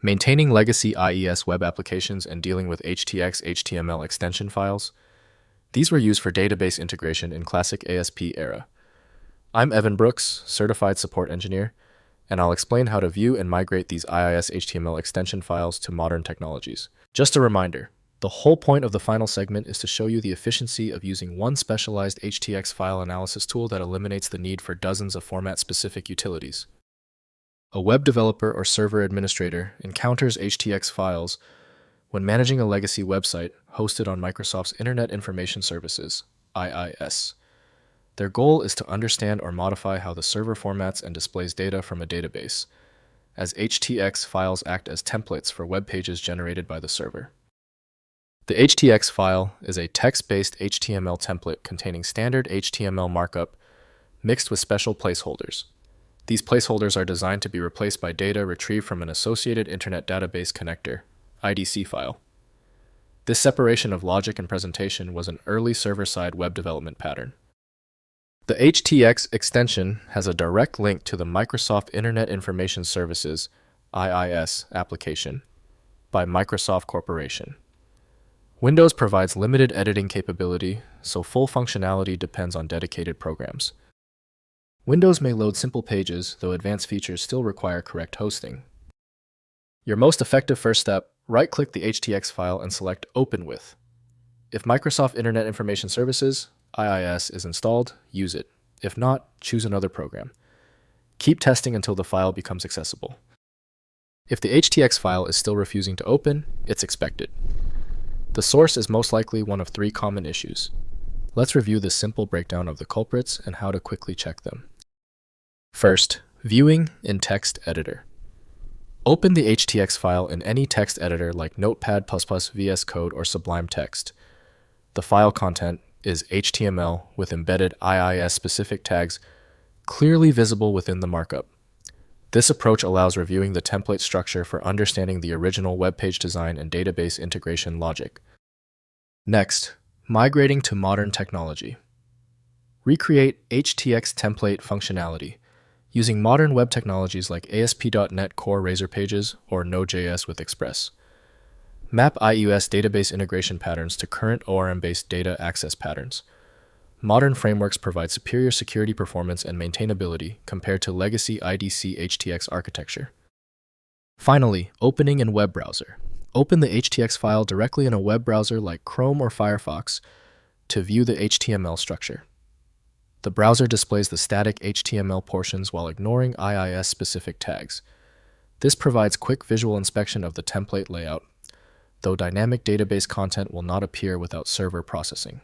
Maintaining legacy IIS web applications and dealing with HTX HTML extension files. These were used for database integration in classic ASP era. I'm Evan Brooks, Certified Support Engineer, and I'll explain how to view and migrate these IIS HTML extension files to modern technologies. Just a reminder, the whole point of the final segment is to show you the efficiency of using one specialized HTX file analysis tool that eliminates the need for dozens of format-specific utilities. A web developer or server administrator encounters HTX files when managing a legacy website hosted on Microsoft's Internet Information Services, IIS. Their goal is to understand or modify how the server formats and displays data from a database, as HTX files act as templates for web pages generated by the server. The HTX file is a text-based HTML template containing standard HTML markup mixed with special placeholders. These placeholders are designed to be replaced by data retrieved from an associated Internet Database Connector, IDC file. This separation of logic and presentation was an early server-side web development pattern. The HTX extension has a direct link to the Microsoft Internet Information Services, IIS, application by Microsoft Corporation. Windows provides limited editing capability, so full functionality depends on dedicated programs. Windows may load simple pages, though advanced features still require correct hosting. Your most effective first step, right-click the HTX file and select Open With. If Microsoft Internet Information Services, IIS, is installed, use it. If not, choose another program. Keep testing until the file becomes accessible. If the HTX file is still refusing to open, it's expected. The source is most likely one of three common issues. Let's review this simple breakdown of the culprits and how to quickly check them. First, viewing in text editor. Open the HTX file in any text editor like Notepad++, VS Code, or Sublime Text. The file content is HTML with embedded IIS-specific tags clearly visible within the markup. This approach allows reviewing the template structure for understanding the original web page design and database integration logic. Next, migrating to modern technology. Recreate HTX template functionality using modern web technologies like ASP.NET Core Razor Pages or Node.js with Express. Map IIS database integration patterns to current ORM-based data access patterns. Modern frameworks provide superior security performance and maintainability compared to legacy IDC HTX architecture. Finally, opening in web browser. Open the HTX file directly in a web browser like Chrome or Firefox to view the HTML structure. The browser displays the static HTML portions while ignoring IIS-specific tags. This provides quick visual inspection of the template layout, though dynamic database content will not appear without server processing.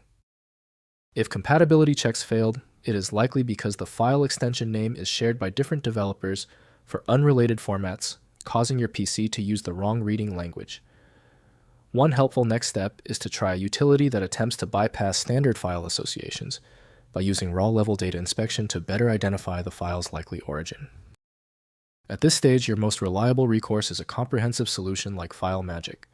If compatibility checks failed, it is likely because the file extension name is shared by different developers for unrelated formats, causing your PC to use the wrong reading language. One helpful next step is to try a utility that attempts to bypass standard file associations by using raw-level data inspection to better identify the file's likely origin. At this stage, your most reliable recourse is a comprehensive solution like FileMagick.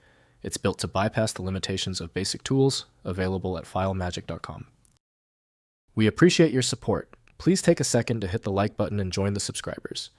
It's built to bypass the limitations of basic tools available at filemagick.com. We appreciate your support. Please take a second to hit the like button and join the subscribers.